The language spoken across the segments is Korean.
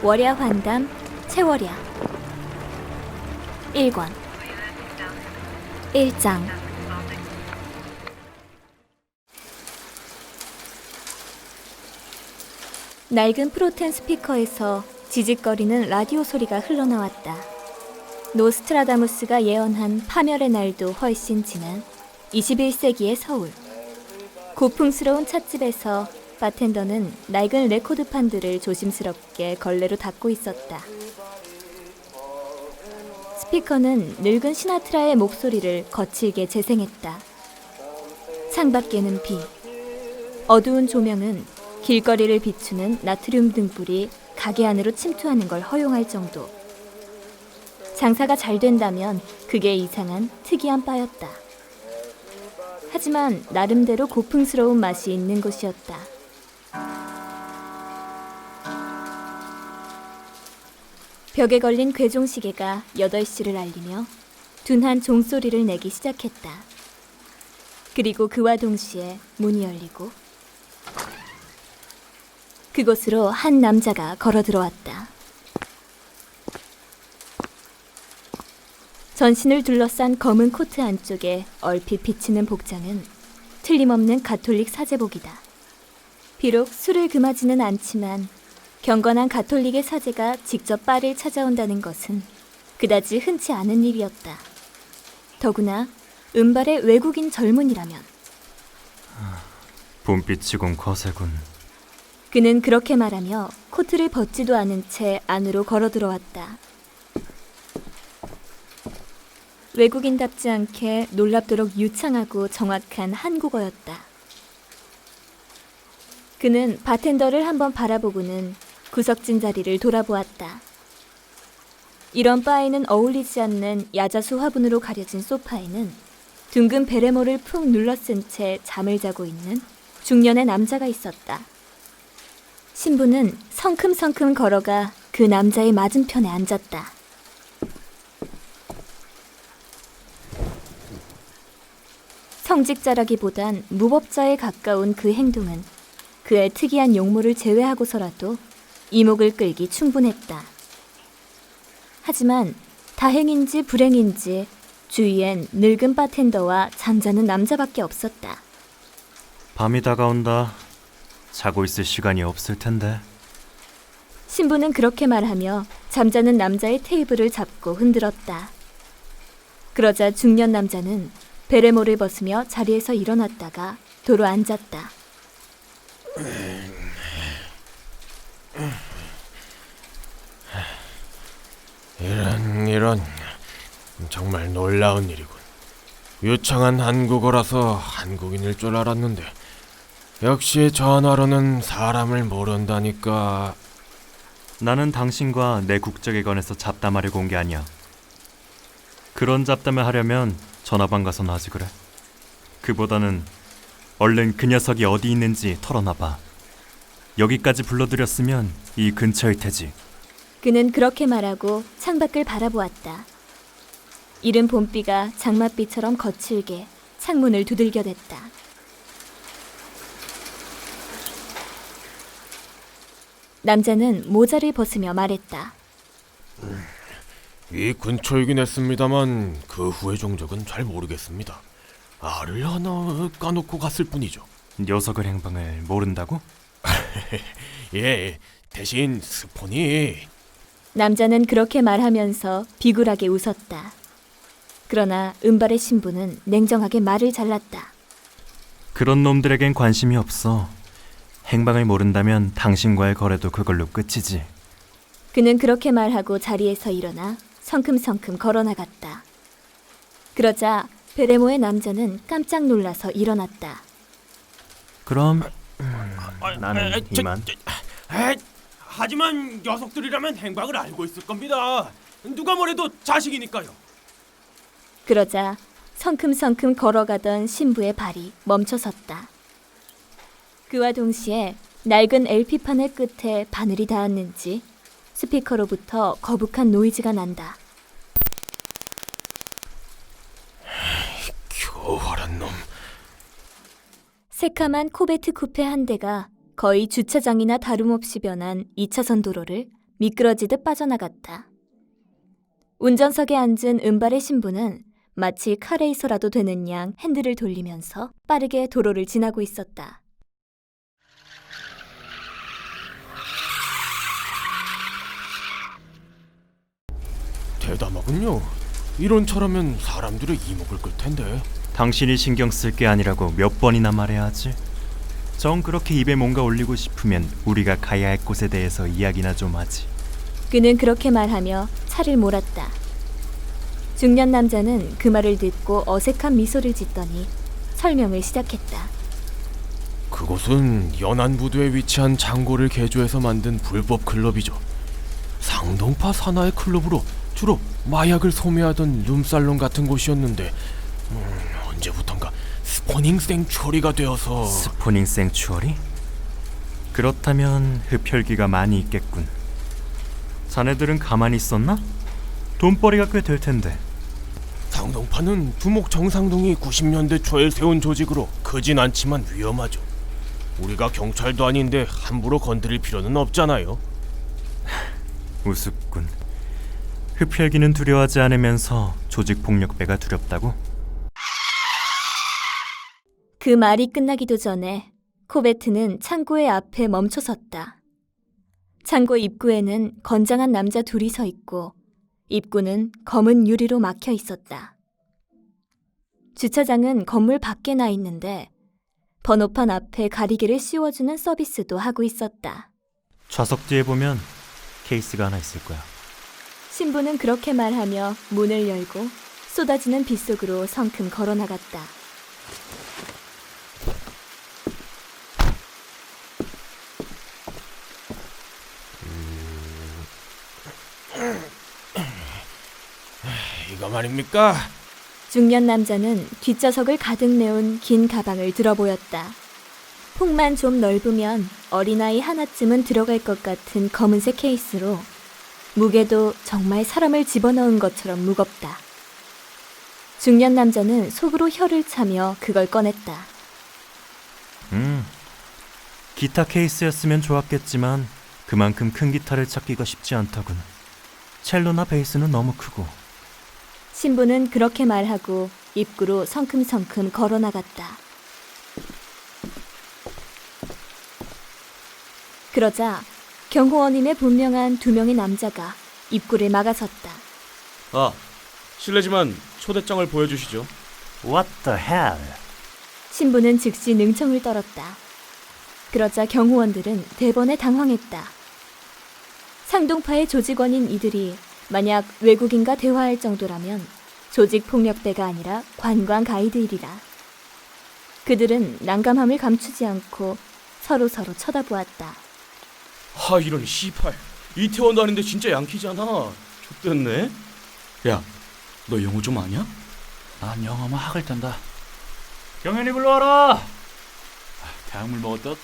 월야 환담 채월야 1권 1장 낡은 프로텐 스피커에서 지직거리는 라디오 소리가 흘러나왔다. 노스트라다무스가 예언한 파멸의 날도 훨씬 지난 21세기의 서울. 고풍스러운 찻집에서 바텐더는 낡은 레코드판들을 조심스럽게 걸레로 닫고 있었다. 스피커는 늙은 시나트라의 목소리를 거칠게 재생했다. 창밖에는 비. 어두운 조명은 길거리를 비추는 나트륨 등불이 가게 안으로 침투하는 걸 허용할 정도. 장사가 잘 된다면 그게 이상한 특이한 바였다. 하지만 나름대로 고풍스러운 맛이 있는 곳이었다. 벽에 걸린 괴종시계가 8시를 알리며 둔한 종소리를 내기 시작했다. 그리고 그와 동시에 문이 열리고 그곳으로 한 남자가 걸어 들어왔다. 전신을 둘러싼 검은 코트 안쪽에 얼핏 비치는 복장은 틀림없는 가톨릭 사제복이다. 비록 술을 금하지는 않지만 경건한 가톨릭의 사제가 직접 바를 찾아온다는 것은 그다지 흔치 않은 일이었다. 더구나 은발의 외국인 젊은이라면. 봄빛이군 거세군. 그는 그렇게 말하며 코트를 벗지도 않은 채 안으로 걸어 들어왔다. 외국인답지 않게 놀랍도록 유창하고 정확한 한국어였다. 그는 바텐더를 한번 바라보고는 구석진 자리를 돌아보았다. 이런 바에는 어울리지 않는 야자수 화분으로 가려진 소파에는 둥근 베레모를 푹 눌러쓴 채 잠을 자고 있는 중년의 남자가 있었다. 신부는 성큼성큼 걸어가 그 남자의 맞은편에 앉았다. 성직자라기보단 무법자에 가까운 그 행동은 그의 특이한 용모를 제외하고서라도 이목을 끌기 충분했다. 하지만 다행인지 불행인지 주위엔 늙은 바텐더와 잠자는 남자밖에 없었다. 밤이 다가온다. 자고 있을 시간이 없을 텐데. 신부는 그렇게 말하며 잠자는 남자의 테이블을 잡고 흔들었다. 그러자 중년 남자는 베레모를 벗으며 자리에서 일어났다가 도로 앉았다. 이런 정말 놀라운 일이군. 유창한 한국어라서 한국인일 줄 알았는데 역시 전화로는 사람을 모른다니까. 나는 당신과 내 국적에 관해서 잡담하려고 온 게 아니야. 그런 잡담을 하려면 전화방 가서 하지 그래. 그보다는 얼른 그 녀석이 어디 있는지 털어놔봐. 여기까지 불러들였으면 이 근처일 테지. 그는 그렇게 말하고 창밖을 바라보았다. 이른 봄비가 장맛비처럼 거칠게 창문을 두들겨댔다. 남자는 모자를 벗으며 말했다. 이 근처이긴 했습니다만 그 후의 종적은 잘 모르겠습니다. 알을 하나 까놓고 갔을 뿐이죠. 녀석의 행방을 모른다고? 예, 대신 스폰이... 남자는 그렇게 말하면서 비굴하게 웃었다. 그러나 은발의 신부는 냉정하게 말을 잘랐다. 그런 놈들에겐 관심이 없어. 행방을 모른다면 당신과의 거래도 그걸로 끝이지. 그는 그렇게 말하고 자리에서 일어나 성큼성큼 걸어나갔다. 그러자 베레모의 남자는 깜짝 놀라서 일어났다. 그럼 나는 이만. 하지만 녀석들이라면 행방을 알고 있을 겁니다. 누가 뭐래도 자식이니까요. 그러자 성큼성큼 걸어가던 신부의 발이 멈춰섰다. 그와 동시에 낡은 LP판의 끝에 바늘이 닿았는지 스피커로부터 거북한 노이즈가 난다. 교활한 놈. 새카만 코베트 쿠페 한 대가 거의 주차장이나 다름없이 변한 2차선 도로를 미끄러지듯 빠져나갔다. 운전석에 앉은 은발의 신부는 마치 카레이서라도 되는 양 핸들을 돌리면서 빠르게 도로를 지나고 있었다. 대담하군요. 이런 차라면 사람들의 이목을 끌 텐데. 당신이 신경 쓸 게 아니라고 몇 번이나 말해야 하지? 정 그렇게 입에 뭔가 올리고 싶으면 우리가 가야 할 곳에 대해서 이야기나 좀 하지. 그는 그렇게 말하며 차를 몰았다. 중년 남자는 그 말을 듣고 어색한 미소를 짓더니 설명을 시작했다. 그곳은 연안부두에 위치한 창고를 개조해서 만든 불법 클럽이죠. 상동파 산하의 클럽으로 주로 마약을 소매하던 룸살롱 같은 곳이었는데 언제부턴가 스포닝 생츄어리가 되어서... 스포닝 생츄어리? 그렇다면 흡혈귀가 많이 있겠군. 자네들은 가만히 있었나? 돈벌이가 꽤 될 텐데. 상동파는 두목 정상동이 90년대 초에 세운 조직으로 크진 않지만 위험하죠. 우리가 경찰도 아닌데 함부로 건드릴 필요는 없잖아요. 우습군. 흡혈귀는 두려워하지 않으면서 조직폭력배가 두렵다고? 그 말이 끝나기도 전에 코베트는 창고의 앞에 멈춰섰다. 창고 입구에는 건장한 남자 둘이 서 있고 입구는 검은 유리로 막혀 있었다. 주차장은 건물 밖에 나 있는데 번호판 앞에 가리개를 씌워주는 서비스도 하고 있었다. 좌석 뒤에 보면 케이스가 하나 있을 거야. 신부는 그렇게 말하며 문을 열고 쏟아지는 빛 속으로 성큼 걸어나갔다. 이거 말입니까? 중년 남자는 뒷좌석을 가득 메운 긴 가방을 들어 보였다. 폭만 좀 넓으면 어린아이 하나쯤은 들어갈 것 같은 검은색 케이스로 무게도 정말 사람을 집어넣은 것처럼 무겁다. 중년 남자는 속으로 혀를 차며 그걸 꺼냈다. 기타 케이스였으면 좋았겠지만 그만큼 큰 기타를 찾기가 쉽지 않더군. 첼로나 베이스는 너무 크고. 신부는 그렇게 말하고 입구로 성큼성큼 걸어나갔다. 그러자 경호원임의 분명한 두 명의 남자가 입구를 막아섰다. 아, 실례지만 초대장을 보여주시죠. What the hell? 신부는 즉시 능청을 떨었다. 그러자 경호원들은 대번에 당황했다. 상동파의 조직원인 이들이 만약 외국인과 대화할 정도라면 조직 폭력배가 아니라 관광 가이드이리라. 그들은 난감함을 감추지 않고 서로 쳐다보았다. 하, 이런 시팔. 이태원도 아닌데 진짜 양키잖아. 좆됐네. 야, 너 영어 좀 아냐? 난 영어만 학을 땐다. 경현이 불러와라. 대학물 먹었다.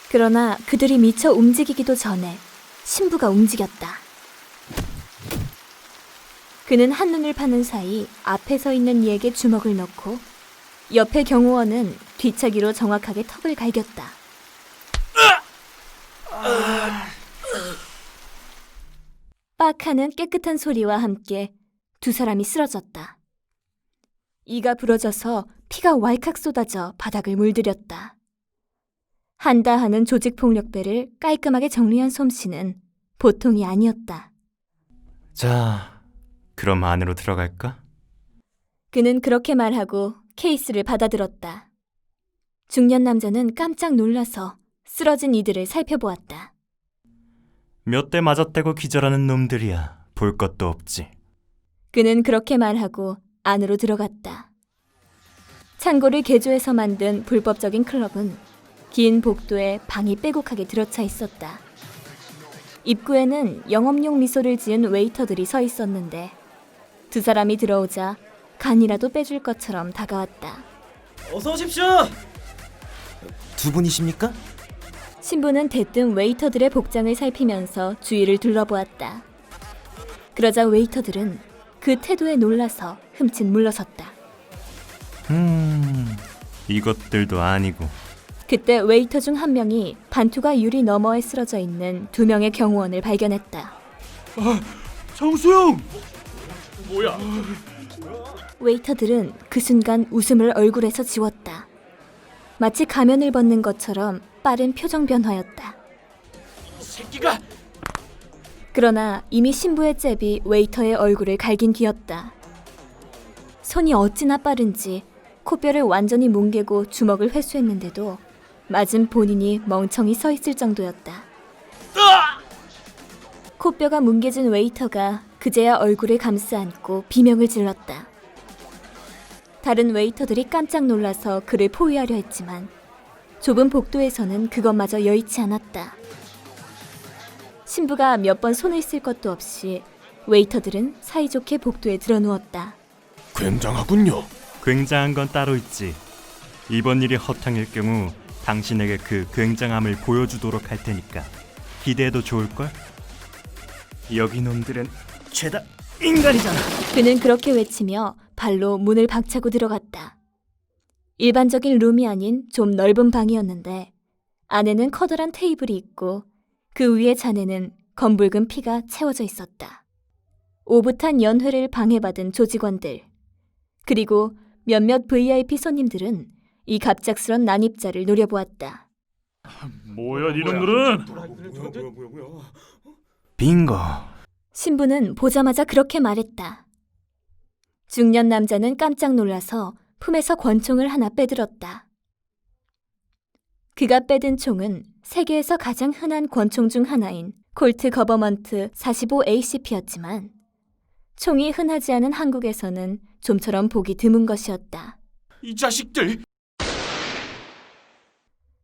그러나 그들이 미처 움직이기도 전에 신부가 움직였다. 그는 한눈을 파는 사이 앞에 서 있는 이에게 주먹을 넣고 옆에 경호원은 뒤차기로 정확하게 턱을 갈겼다. 빡 하는 깨끗한 소리와 함께 두 사람이 쓰러졌다. 이가 부러져서 피가 왈칵 쏟아져 바닥을 물들였다. 한다 하는 조직폭력배를 깔끔하게 정리한 솜씨는 보통이 아니었다. 자, 그럼 안으로 들어갈까? 그는 그렇게 말하고 케이스를 받아들었다. 중년 남자는 깜짝 놀라서 쓰러진 이들을 살펴보았다. 몇 대 맞았다고 기절하는 놈들이야. 볼 것도 없지. 그는 그렇게 말하고 안으로 들어갔다. 창고를 개조해서 만든 불법적인 클럽은 긴 복도에 방이 빼곡하게 들어차 있었다. 입구에는 영업용 미소를 지은 웨이터들이 서 있었는데 두 사람이 들어오자 간이라도 빼줄 것처럼 다가왔다. 어서 오십시오. 두 분이십니까? 신부는 대뜸 웨이터들의 복장을 살피면서 주위를 둘러보았다. 그러자 웨이터들은 그 태도에 놀라서 흠칫 물러섰다. 이것들도 아니고. 그때 웨이터 중 한 명이 반투가 유리 너머에 쓰러져 있는 2명의 경호원을 발견했다. 장수영! 뭐야? 웨이터들은 그 순간 웃음을 얼굴에서 지웠다. 마치 가면을 벗는 것처럼 빠른 표정 변화였다. 새끼가! 그러나 이미 신부의 잽이 웨이터의 얼굴을 갈긴 뒤였다. 손이 어찌나 빠른지 코뼈를 완전히 뭉개고 주먹을 회수했는데도 맞은 본인이 멍청이 서 있을 정도였다. 코뼈가 뭉개진 웨이터가 그제야 얼굴을 감싸 안고 비명을 질렀다. 다른 웨이터들이 깜짝 놀라서 그를 포위하려 했지만 좁은 복도에서는 그것마저 여의치 않았다. 신부가 몇 번 손을 쓸 것도 없이 웨이터들은 사이좋게 복도에 드러누웠다. 굉장하군요. 굉장한 건 따로 있지. 이번 일이 허탕일 경우 당신에게 그 굉장함을 보여주도록 할 테니까 기대해도 좋을걸? 여기 놈들은 죄다 인간이잖아. 그는 그렇게 외치며 발로 문을 박차고 들어갔다. 일반적인 룸이 아닌 좀 넓은 방이었는데 안에는 커다란 테이블이 있고 그 위에 잔에는 검붉은 피가 채워져 있었다. 오붓한 연회를 방해받은 조직원들, 그리고 몇몇 VIP 손님들은 이 갑작스런 난입자를 노려보았다. 뭐야 이놈들은? 빙고. 신부는 보자마자 그렇게 말했다. 중년 남자는 깜짝 놀라서 품에서 권총을 하나 빼들었다. 그가 빼든 총은 세계에서 가장 흔한 권총 중 하나인 콜트 거버먼트 45ACP였지만 총이 흔하지 않은 한국에서는 좀처럼 보기 드문 것이었다. 이 자식들!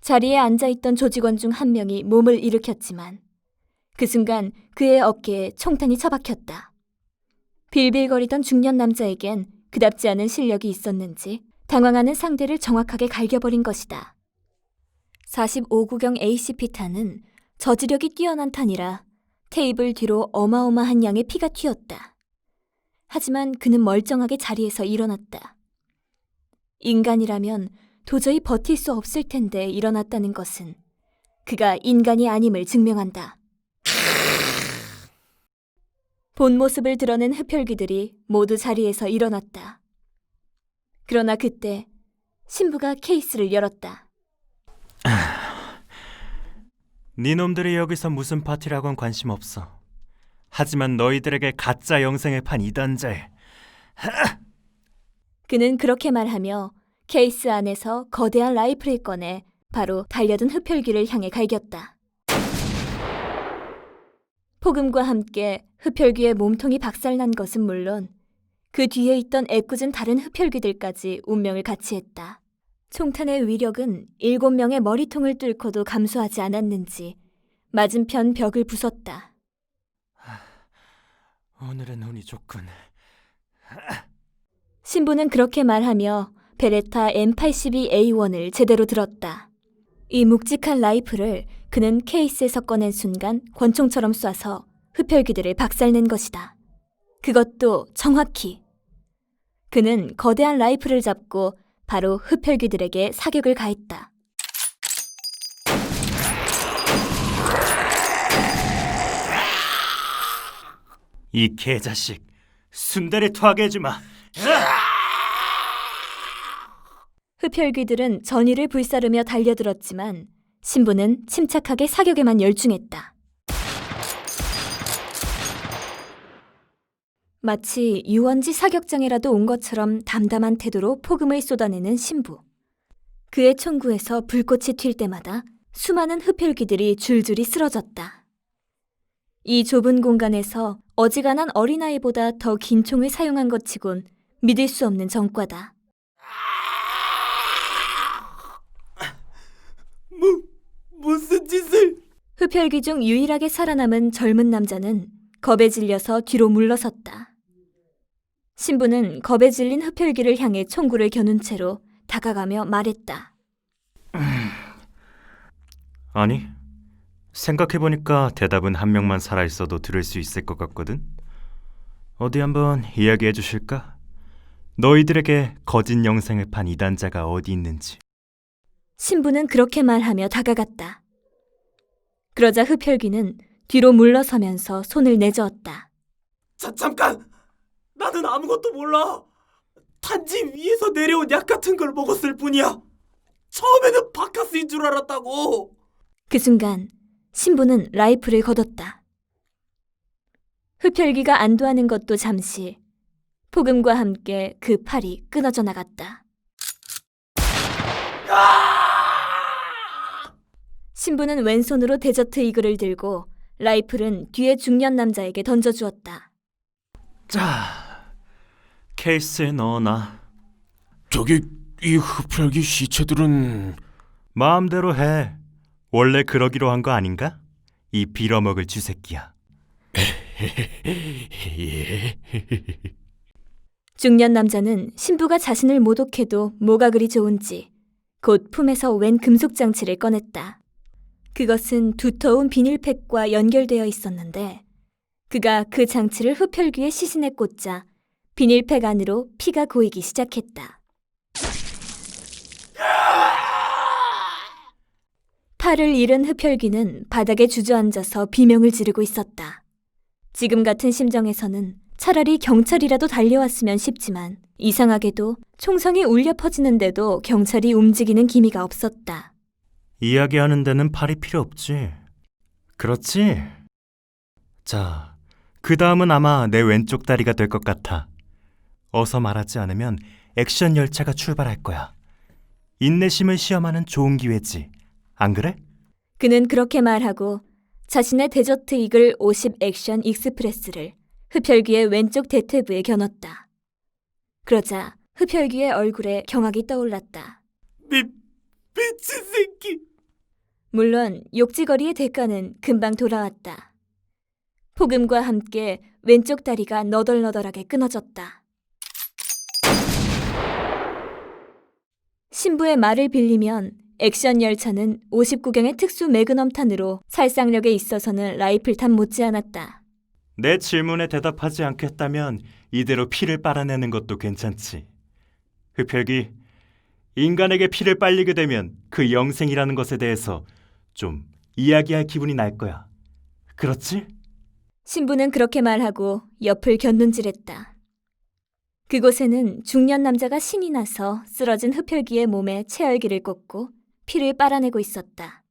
자리에 앉아있던 조직원 중 한 명이 몸을 일으켰지만 그 순간 그의 어깨에 총탄이 처박혔다. 빌빌거리던 중년 남자에겐 그답지 않은 실력이 있었는지 당황하는 상대를 정확하게 갈겨버린 것이다. 45구경 ACP탄은 저지력이 뛰어난 탄이라 테이블 뒤로 어마어마한 양의 피가 튀었다. 하지만 그는 멀쩡하게 자리에서 일어났다. 인간이라면 도저히 버틸 수 없을 텐데 일어났다는 것은 그가 인간이 아님을 증명한다. 본 모습을 드러낸 흡혈귀들이 모두 자리에서 일어났다. 그러나 그때 신부가 케이스를 열었다. 네 놈들이 여기서 무슨 파티라곤 관심 없어. 하지만 너희들에게 가짜 영생을 판 이단자에 그는 그렇게 말하며 케이스 안에서 거대한 라이플을 꺼내 바로 달려든 흡혈귀를 향해 갈겼다. 폭음과 함께 흡혈귀의 몸통이 박살난 것은 물론 그 뒤에 있던 애꿎은 다른 흡혈귀들까지 운명을 같이했다. 총탄의 위력은 7명의 머리통을 뚫고도 감소하지 않았는지 맞은편 벽을 부쉈다. 오늘은 운이 좋군. 신부는 그렇게 말하며 베레타 M82A1을 제대로 들었다. 이 묵직한 라이플을 그는 케이스에서 꺼낸 순간 권총처럼 쏴서 흡혈귀들을 박살낸 것이다. 그것도 정확히. 그는 거대한 라이플을 잡고 바로 흡혈귀들에게 사격을 가했다. 이 개자식, 순대를 토하게 해주마. 흡혈귀들은 전의를 불사르며 달려들었지만 신부는 침착하게 사격에만 열중했다. 마치 유원지 사격장이라도 온 것처럼 담담한 태도로 폭음을 쏟아내는 신부. 그의 총구에서 불꽃이 튈 때마다 수많은 흡혈귀들이 줄줄이 쓰러졌다. 이 좁은 공간에서 어지간한 어린아이보다 더 긴 총을 사용한 것 치곤 믿을 수 없는 전과다. 무슨 짓을? 흡혈귀 중 유일하게 살아남은 젊은 남자는 겁에 질려서 뒤로 물러섰다. 신부는 겁에 질린 흡혈귀를 향해 총구를 겨눈 채로 다가가며 말했다. 아니, 생각해보니까 대답은 한 명만 살아있어도 들을 수 있을 것 같거든. 어디 한번 이야기해 주실까? 너희들에게 거짓 영생을 판 이단자가 어디 있는지. 신부는 그렇게 말하며 다가갔다. 그러자 흡혈귀는 뒤로 물러서면서 손을 내저었다. 잠깐! 나는 아무것도 몰라. 단지 위에서 내려온 약 같은 걸 먹었을 뿐이야. 처음에는 바카스인 줄 알았다고. 그 순간 신부는 라이플을 걷었다. 흡혈귀가 안도하는 것도 잠시, 폭음과 함께 그 팔이 끊어져 나갔다. 신부는 왼손으로 데저트 이글을 들고 라이플은 뒤에 중년 남자에게 던져주었다. 자, 케이스에 넣어놔. 저기 이 흡혈귀 시체들은 마음대로 해. 원래 그러기로 한 거 아닌가? 이 빌어먹을 쥐새끼야. 예. 중년 남자는 신부가 자신을 모독해도 뭐가 그리 좋은지 곧 품에서 웬 금속 장치를 꺼냈다. 그것은 두터운 비닐팩과 연결되어 있었는데 그가 그 장치를 흡혈귀의 시신에 꽂자 비닐팩 안으로 피가 고이기 시작했다. 팔을 잃은 흡혈귀는 바닥에 주저앉아서 비명을 지르고 있었다. 지금 같은 심정에서는 차라리 경찰이라도 달려왔으면 싶지만 이상하게도 총성이 울려 퍼지는데도 경찰이 움직이는 기미가 없었다. 이야기하는 데는 팔이 필요 없지. 그렇지? 자, 그 다음은 아마 내 왼쪽 다리가 될 것 같아. 어서 말하지 않으면 액션 열차가 출발할 거야. 인내심을 시험하는 좋은 기회지. 안 그래? 그는 그렇게 말하고 자신의 데저트 이글 50 액션 익스프레스를 흡혈귀의 왼쪽 대퇴부에 겨눴다. 그러자 흡혈귀의 얼굴에 경악이 떠올랐다. 미친 새끼. 물론 욕지거리의 대가는 금방 돌아왔다. 폭음과 함께 왼쪽 다리가 너덜너덜하게 끊어졌다. 신부의 말을 빌리면 액션 열차는 59경의 특수 매그넘탄으로 살상력에 있어서는 라이플탄 못지않았다. 내 질문에 대답하지 않겠다면 이대로 피를 빨아내는 것도 괜찮지. 흡혈귀, 인간에게 피를 빨리게 되면 그 영생이라는 것에 대해서 좀 이야기할 기분이 날 거야. 그렇지? 신부는 그렇게 말하고 옆을 곁눈질했다. 그곳에는 중년 남자가 신이 나서 쓰러진 흡혈귀의 몸에 채열기를 꽂고 피를 빨아내고 있었다.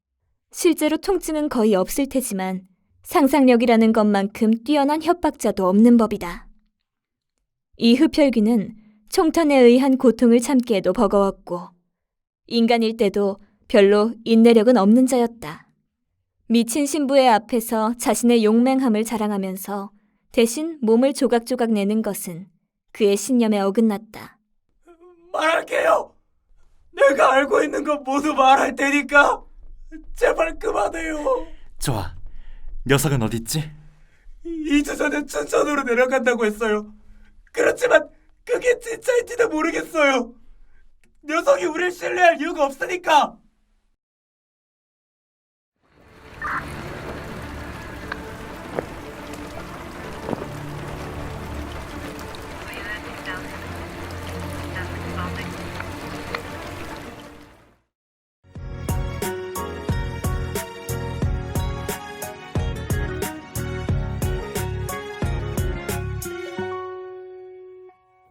실제로 통증은 거의 없을 테지만 상상력이라는 것만큼 뛰어난 협박자도 없는 법이다. 이 흡혈귀는 총턴에 의한 고통을 참기에도 버거웠고 인간일 때도 별로 인내력은 없는 자였다. 미친 신부의 앞에서 자신의 용맹함을 자랑하면서 대신 몸을 조각조각 내는 것은 그의 신념에 어긋났다. 말할게요. 내가 알고 있는 건 모두 말할 테니까 제발 그만해요. 좋아. 녀석은 어딨지? 2주 전에 춘천으로 내려간다고 했어요. 그렇지만 그게 진짜인지도 모르겠어요. 녀석이 우릴 신뢰할 이유가 없으니까.